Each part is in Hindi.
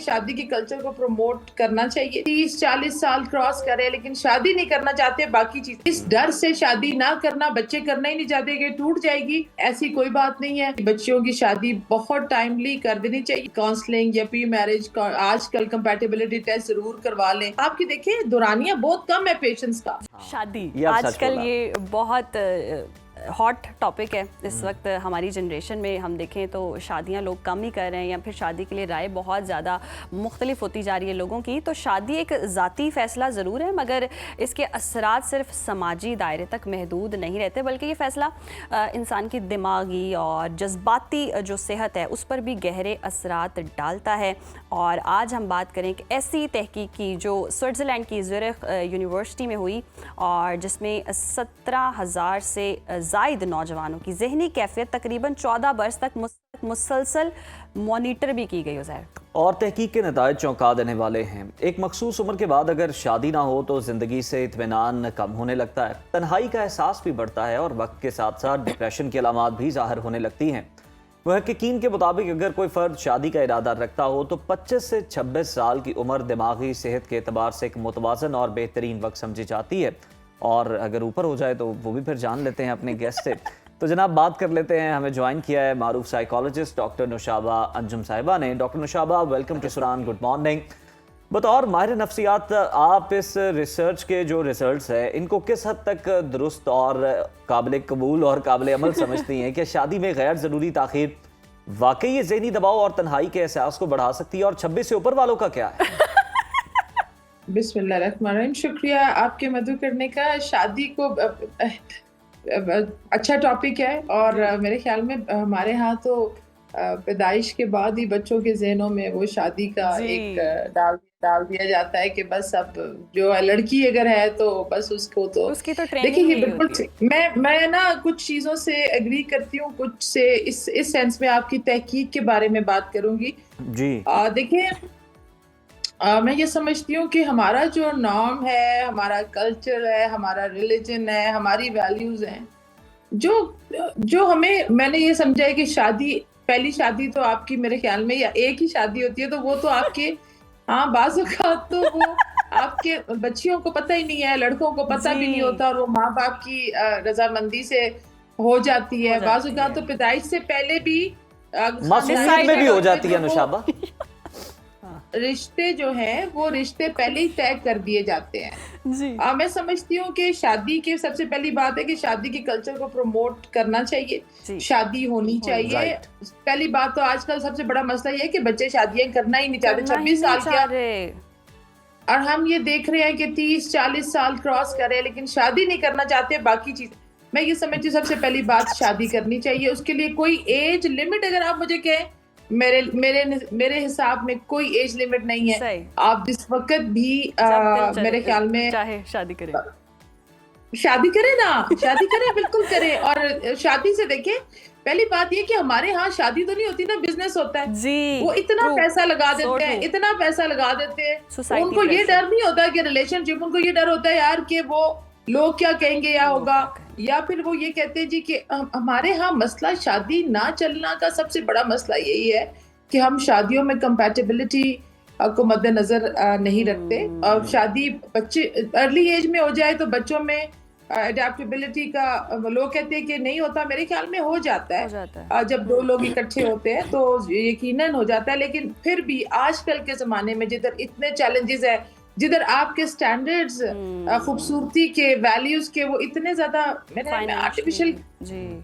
शादी के कल्चर को प्रमोट करना चाहिए। 30-40 साल क्रॉस करे लेकिन शादी नहीं करना चाहते, बाकी चीज इस डर से शादी ना करना, बच्चे करना ही नहीं चाहते कि टूट जाएगी, ऐसी कोई बात नहीं है। बच्चों की शादी बहुत टाइमली कर देनी चाहिए। काउंसलिंग या प्री मैरिज आजकल कंपैटिबिलिटी टेस्ट जरूर करवा लें। आपकी देखिए दौरानियां बहुत कम है पेशेंट्स का। शादी आजकल ये बहुत हॉट टॉपिक है इस वक्त हमारी जनरेशन में। हम देखें तो शादियां लोग कम ही कर रहे हैं या फिर शादी के लिए राय बहुत ज़्यादा मुख्तलिफ होती जा रही है लोगों की। तो शादी एक ज़ाती फ़ैसला ज़रूर है, मगर इसके असरात सिर्फ समाजी दायरे तक महदूद नहीं रहते, बल्कि ये फ़ैसला इंसान की दिमागी और जज्बाती जो सेहत है उस पर भी गहरे असरात डालता है। और आज हम बात करें एक ऐसी तहकीक की जो स्विट्ज़रलैंड की ज़ुरिख यूनिवर्सिटी में हुई और जिसमें 17,000 से ज़ायद नौजवानों की ज़हनी कैफियत तकरीबन 14 बरस तक मुसलसल मॉनिटर भी की गई उज़ैर। और तहकीक के नतायज चौंका देने वाले हैं। एक मखसूस उम्र के बाद अगर शादी ना हो तो ज़िंदगी से इत्मीनान कम होने लगता है, तन्हाई का एहसास भी बढ़ता है और वक्त के साथ साथ डिप्रेशन की अलामात भी ज़ाहिर होने लगती हैं। मुहक्किकीन के मुताबिक अगर कोई फ़र्द शादी का इरादा रखता हो तो 25 से 26 साल की उम्र दिमागी सेहत के एतबार से एक मुतवाज़न और बेहतरीन वक्त समझी जाती है। और अगर ऊपर हो जाए तो वो भी फिर जान लेते हैं अपने गेस्ट से। तो जनाब बात कर लेते हैं, हमें ज्वाइन किया है मारूफ साइकोलॉजिस्ट डॉक्टर नुशाबा अंजुम साहिबा ने। Doctor Nushaba, welcome to Suran, good morning. बतौर माहिर नफ्सियात आप इस रिसर्च के जो रिजल्ट्स है इनको किस हद तक दुरुस्त और काबिल कबूल और काबिल अमल समझती हैं कि शादी में गैर ज़रूरी ताख़ीर वाकई ये ज़हनी दबाव और तन्हाई के एहसास को बढ़ा सकती है, और 26 से ऊपर वालों का क्या है? बिस्मिल्लाहिर्रहमानिर्रहीम, शुक्रिया आपके मदद करने का। शादी को अच्छा टॉपिक है और मेरे ख्याल में हमारे यहाँ तो पैदाइश के बाद ही बच्चों के जहनों में वो शादी का एक डाल दिया जाता है कि बस अब जो लड़की अगर है तो बस उसको तो उसकी तो देखिए ये बिल्कुल मैं ना कुछ चीज़ों से एग्री करती हूँ, कुछ से इस सेंस में आपकी तहकीक के बारे में बात करूँगी जी। देखिए मैं ये समझती हूँ कि हमारा जो नॉर्म है, हमारा कल्चर है, हमारा रिलीजन है, हमारी वैल्यूज हैं, जो हमें, मैंने ये समझा है कि पहली शादी तो आपकी मेरे ख्याल में या एक ही शादी होती है, तो वो तो आपके हाँ बाज़ औक़ात तो वो आपके बच्चियों को पता ही नहीं है, लड़कों को पता भी नहीं होता और वो माँ बाप की रजामंदी से हो जाती है। बाज़ औक़ात तो पैदाइश से पहले भी मासूमियत में भी हो जाती है नुशाबा। रिश्ते जो हैं वो रिश्ते पहले ही तय कर दिए जाते हैं जी। मैं समझती हूँ कि शादी के सबसे पहली बात है कि शादी के कल्चर को प्रमोट करना चाहिए, शादी होनी चाहिए। पहली बात तो आजकल सबसे बड़ा मसला ये है कि बच्चे शादियां करना ही नहीं चाहते, 26 साल के, और हम ये देख रहे हैं कि 30-40 साल क्रॉस करे लेकिन शादी नहीं करना चाहते, बाकी चीज। मैं ये समझती हूँ सबसे पहली बात शादी करनी चाहिए, उसके लिए कोई एज लिमिट अगर आप मुझे कहें, मेरे हिसाब में कोई एज लिमिट नहीं है। आप जिस वक्त भी मेरे ख्याल में चाहे शादी करें ना, शादी करें बिल्कुल करें। और शादी से देखिए पहली बात ये कि हमारे यहाँ शादी तो नहीं होती ना, बिजनेस होता है जी। वो इतना पैसा लगा देते हैं, इतना पैसा लगा देते हैं, उनको ये डर नहीं होता कि रिलेशनशिप, उनको ये डर होता है यार कि वो लोग क्या कहेंगे या होगा, या फिर वो ये कहते हैं जी कि हमारे यहाँ मसला शादी ना चलना का सबसे बड़ा मसला यही है कि हम शादियों में कंपैटिबिलिटी को मद्देनजर नहीं रखते। और शादी बच्चे अर्ली एज में हो जाए तो बच्चों में अडेप्टेबिलिटी का लोग कहते हैं कि नहीं होता, मेरे ख्याल में हो जाता है। जब दो लोग इकट्ठे होते हैं तो यकीनन हो जाता है, लेकिन फिर भी आजकल के ज़माने में जिधर इतने चैलेंजेस है, जिधर आपके स्टैंडर्ड्स खूबसूरती के, वैल्यूज के वो इतने ज्यादा मेरे आर्टिफिशियल जी।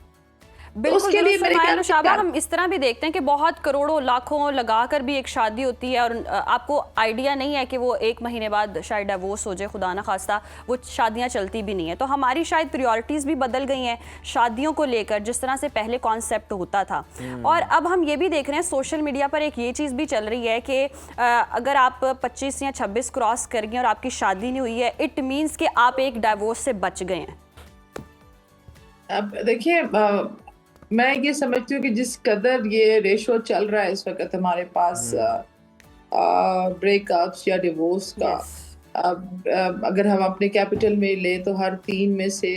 उसके लिए नुशाबा हम इस तरह भी देखते हैं कि बहुत करोड़ों लाखों लगाकर भी एक शादी होती है और आपको आइडिया नहीं है कि वो 1 महीने बाद शायद डिवोर्स हो जाए, खुदा ना खास्ता, वो शादियां चलती भी नहीं है। तो हमारी शायद प्रायोरिटीज़ भी बदल गई हैं शादियों को लेकर, जिस तरह से पहले कॉन्सेप्ट होता था। और अब हम ये भी देख रहे हैं सोशल मीडिया पर एक ये चीज़ भी चल रही है कि अगर आप 25 या 26 क्रॉस कर गए और आपकी शादी नहीं हुई है, इट मीन्स कि आप एक डिवोर्स से बच गए हैं। अब देखिए मैं ये समझती हूँ कि जिस कदर ये रेशो चल रहा है इस वक्त हमारे पास ब्रेकअप्स या डिवोर्स का, अगर हम अपने कैपिटल में ले तो हर 3 में से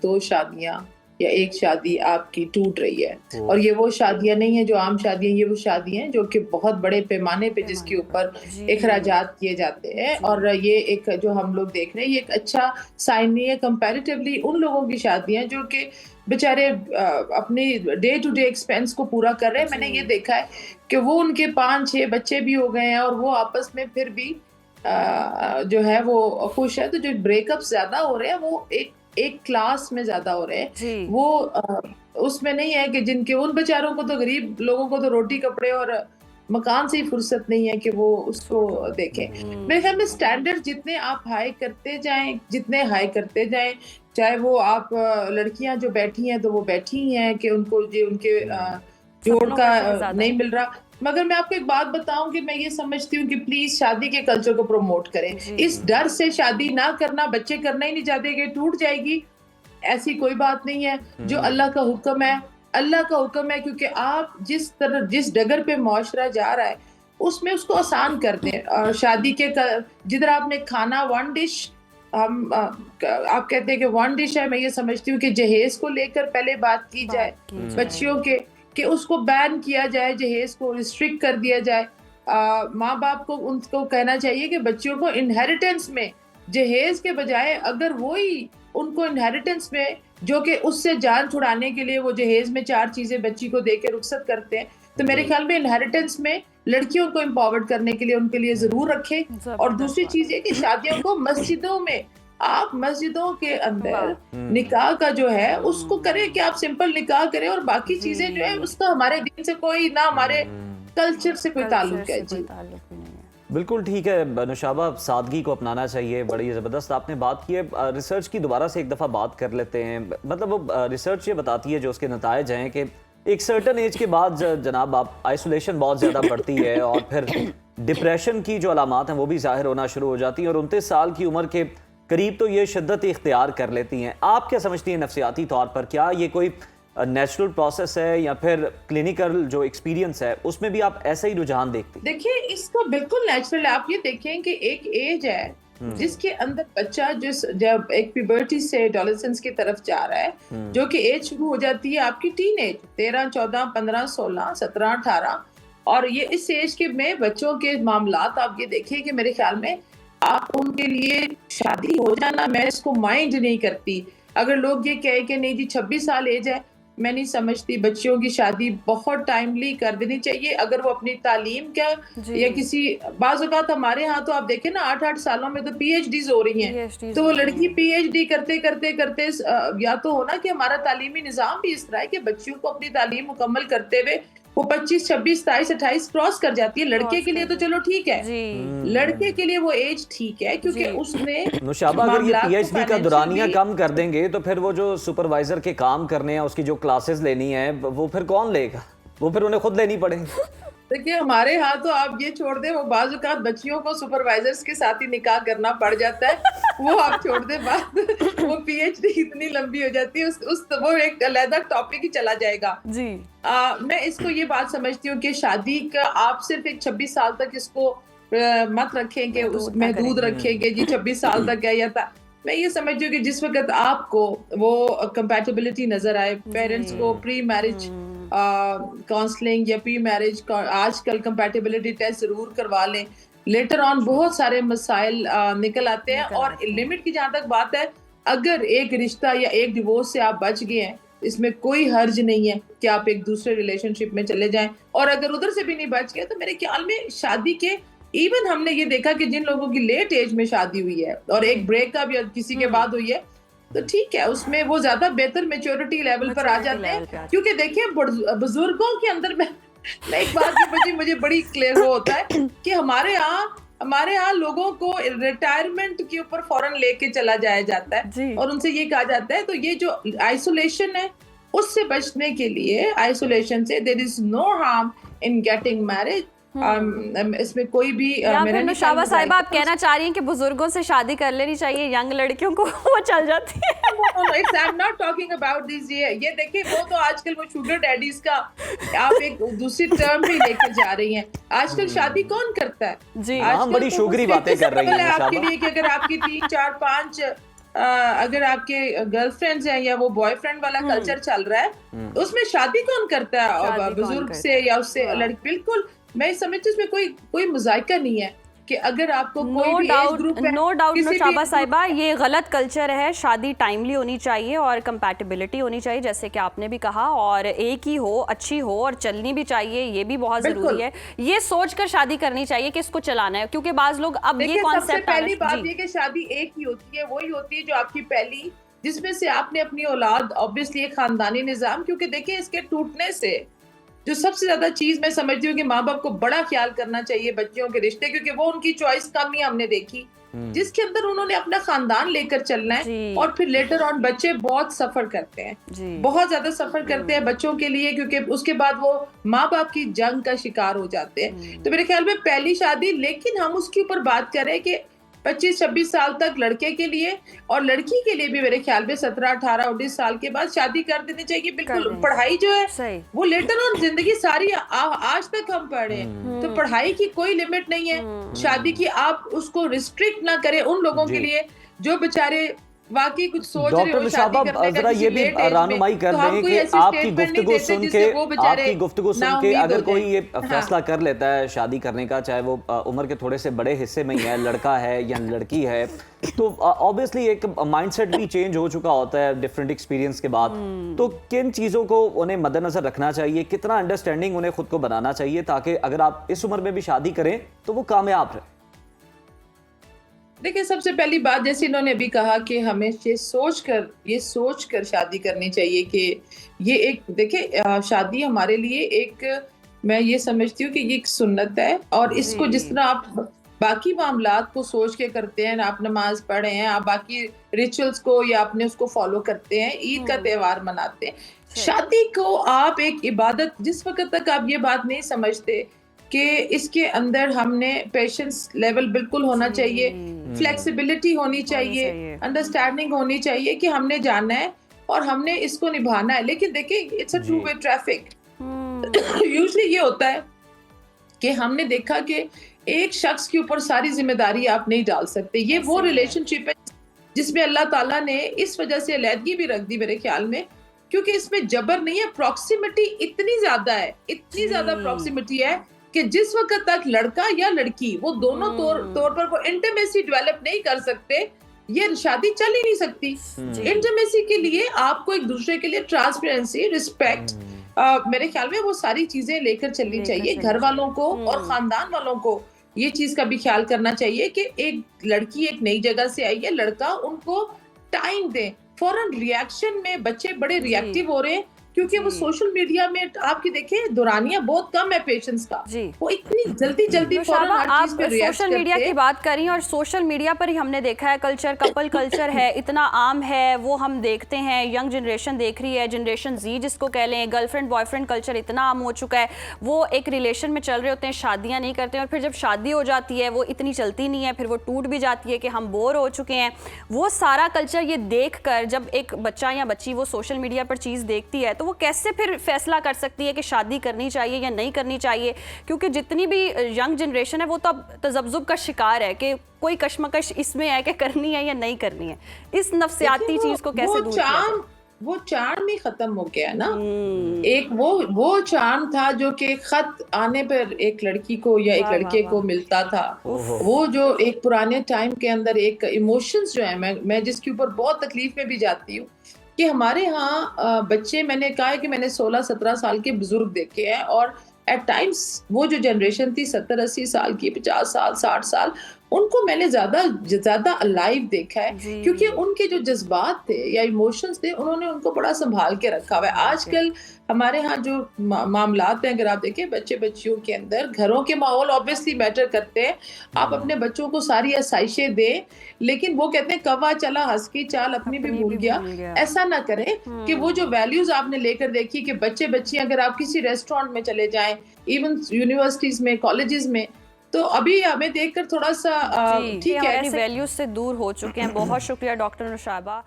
2 शादियाँ या एक शादी आपकी टूट रही है। और ये वो शादियां नहीं है जो आम शादियां, ये वो शादियां हैं जो कि बहुत बड़े पैमाने पे जिसके ऊपर अखराजात किए जाते हैं। और ये एक जो हम लोग देख रहे हैं, ये एक अच्छा साइन नहीं है कंपैरेटिवली उन लोगों की शादियां जो कि बेचारे अपनी डे टू डे एक्सपेंस को पूरा कर रहे हैं। मैंने ये देखा है कि वो उनके 5-6 बच्चे भी हो गए हैं और वो आपस में फिर भी जो है वो खुश है। तो जो ब्रेकअप ज्यादा हो रहे हैं वो एक क्लास में ज्यादा हो रहे हैं, वो उसमें नहीं है कि जिनके उन बेचारों को तो, गरीब लोगों को तो रोटी कपड़े और मकान से ही फुर्सत नहीं है कि वो उसको देखें। मेरे ख्याल में स्टैंडर्ड जितने आप हाई करते जाएं, जितने हाई करते जाएं, चाहे वो आप लड़कियां जो बैठी हैं तो वो बैठी हैं कि उनको जो उनके जोड़ का नहीं मिल रहा। मगर मैं आपको एक बात बताऊं कि मैं ये समझती हूँ कि प्लीज शादी के कल्चर को प्रमोट करें। इस डर से शादी ना करना, बच्चे करना ही नहीं चाहते कि टूट जाएगी, ऐसी कोई बात नहीं है। जो अल्लाह का हुक्म है, अल्लाह का हुक्म है, क्योंकि आप जिस डगर पे मुआशरा जा रहा है उसमें उसको आसान कर दें। और शादी के जिधर आपने खाना वन डिश, आप कहते हैं कि वन डिश है, मैं ये समझती हूँ कि जहेज को लेकर पहले बात की जाए, बच्चियों के कि उसको बैन किया जाए, जहेज को रिस्ट्रिक्ट कर दिया जाए। माँ बाप को उनको कहना चाहिए कि बच्चियों को इनहेरिटेंस में जहेज के बजाय अगर वही उनको इनहेरिटेंस में, जो कि उससे जान छुड़ाने के लिए वो जहेज में 4 चीजें बच्ची को दे के रुखसत करते हैं, तो मेरे ख्याल में इनहेरिटेंस में लड़कियों को एम्पावर्ड करने के लिए उनके लिए जरूर रखें। और दूसरी चीज ये कि शादियों को मस्जिदों में, आप मस्जिदों के अंदर निकाह का जो है उसको करें कि आप सिंपल निकाह करें, और बाकी चीजें जो है उसका हमारे दिन से कोई ना, हमारे कल्चर से कोई ताल्लुक है। जी बिल्कुल ठीक है नुशाबा, सादगी को अपनाना चाहिए। बड़ी ज़बरदस्त आपने बात की है। रिसर्च की दोबारा से एक दफ़ा बात कर लेते हैं। मतलब वो रिसर्च ये बताती है, जो उसके नतायज हैं, कि एक सर्टन एज के बाद जनाब आप आइसोलेशन बहुत ज़्यादा बढ़ती है और फिर डिप्रेशन की जो अलामात हैं वो भी ज़ाहिर होना शुरू हो जाती हैं, और 29 साल की उम्र के करीब तो ये शिद्दत इख्तियार कर लेती हैं। आप क्या समझती हैं नफ्सियाती तौर पर, क्या ये कोई नेचुरल प्रोसेस है या फिर क्लिनिकल जो एक्सपीरियंस है उसमें भी आप ऐसा ही रुझान देखते हैं? देखिए, इसका बिल्कुल नेचुरल है। आप ये देखें कि एक एज है जिसके अंदर बच्चा जब एक प्यूबर्टी से एडोलेसेंस की तरफ जा रहा है, जो कि एज शुरू हो जाती है आपकी टीन एज, 13, 14, 15, 16, 17, 18, और ये इस एज के में बच्चों के मामलात आप ये देखिए कि मेरे ख्याल में आप उनके लिए शादी हो जाना, मैं इसको माइंड नहीं करती। अगर लोग ये कहे कि नहीं जी 26 साल एज है, मैं नहीं समझती। बच्चियों की शादी बहुत टाइमली कर देनी चाहिए। अगर वो अपनी तालीम का या किसी बाज़ औक़ात हमारे यहाँ तो आप देखें ना 8-8 सालों में तो पीएचडीज हो रही हैं, तो वो लड़की पीएचडी करते करते या तो होना कि हमारा तालीमी निज़ाम भी इस तरह है कि बच्चियों को अपनी तालीम मुकम्मल करते हुए वो 25, 26, 27, 28 क्रॉस कर जाती है। लड़के के लिए तो चलो ठीक है, लड़के के लिए वो एज ठीक है, क्योंकि उसने नुशाबा अगर ये पीएचडी का दुरानिया कम कर देंगे तो फिर वो जो सुपरवाइजर के काम करने हैं, उसकी जो क्लासेस लेनी है, वो फिर कौन लेगा? वो फिर उन्हें खुद लेनी पड़ेगी। देखिए, हमारे यहाँ तो आप ये छोड़ दें, वो बाज़ औक़ात बच्चियों को सुपरवाइजर्स के साथ ही निकाह करना पड़ जाता है। वो आप छोड़ दें बात, वो पीएचडी इतनी लंबी हो जाती है, वो एक अलग टॉपिक ही चला जाएगा। जी मैं इसको ये बात समझती हूँ कि शादी का आप सिर्फ एक 26 साल तक इसको मत रखेंगे, उसमें दूध रखेंगे जी 26 साल तक है, या मैं ये समझती हूँ कि जिस वक्त आपको वो कंपैटिबिलिटी नजर आए, पेरेंट्स को प्री मैरिज काउंसलिंग या प्री मैरिज आजकल कंपैटिबिलिटी टेस्ट जरूर करवा लें। लेटर ऑन बहुत सारे मसाइल निकल आते हैं, और लिमिट की जहाँ तक बात है, अगर एक रिश्ता या एक डिवोर्स से आप बच गए हैं, इसमें कोई हर्ज नहीं है कि आप एक दूसरे रिलेशनशिप में चले जाएं। और अगर उधर से भी नहीं बच गए तो मेरे ख्याल में शादी के, इवन हमने ये देखा कि जिन लोगों की लेट एज में शादी हुई है और एक ब्रेकअप या किसी के बाद हुई है, तो ठीक है, उसमें वो ज्यादा बेहतर मेच्योरिटी लेवल पर आ जाते हैं। क्योंकि देखिए, बुजुर्गों के अंदर में एक बात मुझे बड़ी क्लियर होता है कि हमारे यहाँ लोगों को रिटायरमेंट के ऊपर फौरन लेके चला जाया जाता है, और उनसे ये कहा जाता है, तो ये जो आइसोलेशन है उससे बचने के लिए, आइसोलेशन से, there is no harm in getting marriage. इसमें कोई भी नुशाबा साहिबा आप कहना चाह रही हैं कि बुजुर्गों से शादी कर लेनी चाहिए, यंग लड़कियों को वो चल जाती है। I'm not talking about this। ये देखिए, वो तो आजकल वो शुगर डैडीज का आप एक दूसरी टर्म भी लेकर जा रही हैं। आजकल शादी कौन करता है? जी, हम बड़ी शुगरी बातें कर रही हैं आपके लिए कि अगर आपकी 3, 4, 5 अगर आपके गर्लफ्रेंड्स हैं या वो बॉयफ्रेंड वाला कल्चर चल रहा है, उसमें शादी कौन करता है बुजुर्ग से या उससे लड़की? बिल्कुल, मैं समझती हूँ उसमें कोई मुज़ायका नहीं है कि अगर आपको कोई भी एज ग्रुप है, नो डाउट नौशाबा साहिबा, ये गलत कल्चर है। शादी टाइमली होनी चाहिए और कंपैटिबिलिटी होनी चाहिए, जैसे कि आपने भी कहा, और एक ही हो, अच्छी हो और चलनी भी चाहिए, ये भी बहुत जरूरी है। ये सोचकर शादी करनी चाहिए कि इसको चलाना है, क्योंकि बाज लोग अब ये कॉन्सेप्ट, पहली बात ये कि शादी एक ही होती है, वही होती है जो आपकी पहली, जिसमें से आपने अपनी औलाद, ऑब्वियसली एक खानदानी निजाम, क्योंकि देखिए इसके टूटने से जो सबसे ज्यादा चीज मैं समझती हूँ कि माँ बाप को बड़ा ख्याल करना चाहिए बच्चियों के रिश्ते, क्योंकि वो उनकी चॉइस कम ही हमने देखी जिसके अंदर उन्होंने अपना खानदान लेकर चलना है, और फिर लेटर ऑन बच्चे बहुत सफर करते हैं, बहुत ज्यादा सफर करते हैं बच्चों के लिए, क्योंकि उसके बाद वो माँ बाप की जंग का शिकार हो जाते हैं। तो मेरे ख्याल में पहली शादी, लेकिन हम उसके ऊपर बात करें कि 25-26 साल तक लड़के के लिए, और लड़की के लिए भी मेरे ख्याल में 17-18-19 साल के बाद शादी कर देनी चाहिए। बिल्कुल, पढ़ाई जो है वो लेटर ऑन जिंदगी सारी आज तक हम पढ़े, तो पढ़ाई की कोई लिमिट नहीं है। शादी की आप उसको रिस्ट्रिक्ट ना करें उन लोगों के लिए जो बेचारे वाकई कुछ सोच रहे हो शादी करने का, जरा ये भी रहनुमाई कर दें कि आपकी गुफ्तगू सुन के अगर कोई ये फैसला कर लेता है शादी करने का, चाहे वो उम्र के थोड़े से बड़े हिस्से में ही है, लड़का है या लड़की है, तो ऑब्वियसली एक माइंडसेट भी चेंज हो चुका होता है डिफरेंट एक्सपीरियंस के बाद। तो किन चीज़ों को उन्हें मद्देनजर रखना चाहिए, कितना अंडरस्टैंडिंग उन्हें खुद को बनाना चाहिए, ताकि अगर आप इस उम्र में भी शादी करें तो वो कामयाब रहे? देखिए, सबसे पहली बात, जैसे इन्होंने अभी कहा कि हमें ये सोच कर शादी करनी चाहिए कि ये एक, देखिए शादी हमारे लिए एक, मैं ये समझती हूँ कि ये एक सुन्नत है, और इसको जिस तरह आप बाकी मामलात को सोच के करते हैं, आप नमाज पढ़े हैं, आप बाकी रिचुअल्स को या आपने उसको फॉलो करते हैं, ईद का त्यौहार मनाते हैं, शादी को आप एक इबादत, जिस वक्त तक आप ये बात नहीं समझते कि इसके अंदर हमने पेशेंस लेवल बिल्कुल होना चाहिए, फ्लेक्सिबिलिटी होनी चाहिए, अंडरस्टैंडिंग होनी चाहिए कि हमने जाना है और हमने इसको निभाना है। लेकिन देखिए, it's a two way traffic. Usually ये होता है कि हमने देखा कि एक शख्स के ऊपर सारी जिम्मेदारी आप नहीं डाल सकते। ये वो रिलेशनशिप है जिसमें अल्लाह ताला ने इस वजह से अलहदगी भी रख दी मेरे ख्याल में, क्योंकि इसमें जबर नहीं है, प्रॉक्सिमिटी इतनी ज्यादा है, इतनी ज्यादा प्रॉक्सिमिटी है कि जिस वक्त तक लड़का या लड़की वो दोनों तौर पर वो इंटीमेसी डेवलप नहीं कर सकते, ये शादी चल ही नहीं सकती। इंटीमेसी के लिए आपको एक दूसरे के लिए ट्रांसपेरेंसी, रिस्पेक्ट, मेरे ख्याल में वो सारी चीजें लेकर चलनी चाहिए। घर वालों को और खानदान वालों को ये चीज का भी ख्याल करना चाहिए कि एक लड़की एक नई जगह से आई है, लड़का, उनको टाइम दे। फौरन रिएक्शन में बच्चे बड़े रिएक्टिव हो रहे हैं, क्योंकि वो सोशल मीडिया में आपकी देखें दुरानियां बहुत कम है पेशेंस का, वो इतनी जल्दी फौरन हर चीज पे रिएक्ट सोशल मीडिया की बात करी, और सोशल मीडिया पर ही हमने देखा है कल्चर, कपल कल्चर है, इतना आम है, वो हम देखते हैं, यंग जनरेशन देख रही है, जनरेशन जी जिसको कह लें, गर्लफ्रेंड बॉयफ्रेंड कल्चर इतना आम हो चुका है, वो एक रिलेशन में चल रहे होते हैं, शादियां नहीं करते हैं, और फिर जब शादी हो जाती है वो इतनी चलती नहीं है, फिर वो टूट भी जाती है कि हम बोर हो चुके हैं। वो सारा कल्चर ये देख कर जब एक बच्चा या बच्ची वो सोशल मीडिया पर चीज़ देखती है, तो वो कैसे फिर फैसला कर सकती है कि शादी करनी चाहिए या नहीं करनी चाहिए? क्योंकि जितनी भी यंग जनरेशन है वो तो अब तजब्जुब का शिकार है कि कोई कश्मकश इसमें है कि करनी है या नहीं करनी है। इस नफ्सियाती चीज को कैसे दूर किया जाए? वो चार्म ही खत्म हो गया ना। एक वो चार्म था जो कि खत आने पर एक लड़की को या एक लड़के को मिलता था, वो जो एक पुराने टाइम के अंदर एक इमोशंस जो है, मैं जिसके ऊपर बहुत तकलीफ में भी जाती हूँ कि हमारे यहाँ बच्चे, मैंने कहा है कि मैंने 16-17 साल के बुजुर्ग देखे हैं, और एट टाइम्स वो जो जनरेशन थी 70-80 साल की, 50 साल 60 साल, उनको मैंने ज्यादा अलाइव देखा है, क्योंकि उनके जो जज्बात थे या इमोशंस थे, उन्होंने उनको बड़ा संभाल के रखा हुआ है। आजकल हमारे यहाँ जो मामलात हैं, अगर आप देखें बच्चे बच्चियों के अंदर, घरों के माहौल ऑब्वियसली मैटर करते हैं। आप अपने बच्चों को सारी आसाइशें दें, लेकिन वो कहते हैं कवा चला हंस की चाल अपनी भी भूल गया। ऐसा ना करें कि वो जो वैल्यूज आपने लेकर देखी कि बच्चे बच्चियां, अगर आप किसी रेस्टोरेंट में चले जाएं, इवन यूनिवर्सिटीज में, कॉलेजेस में, तो अभी हमें देखकर थोड़ा सा ठीक है, वैल्यूज से दूर हो चुके हैं। बहुत शुक्रिया डॉक्टर नौशाबा।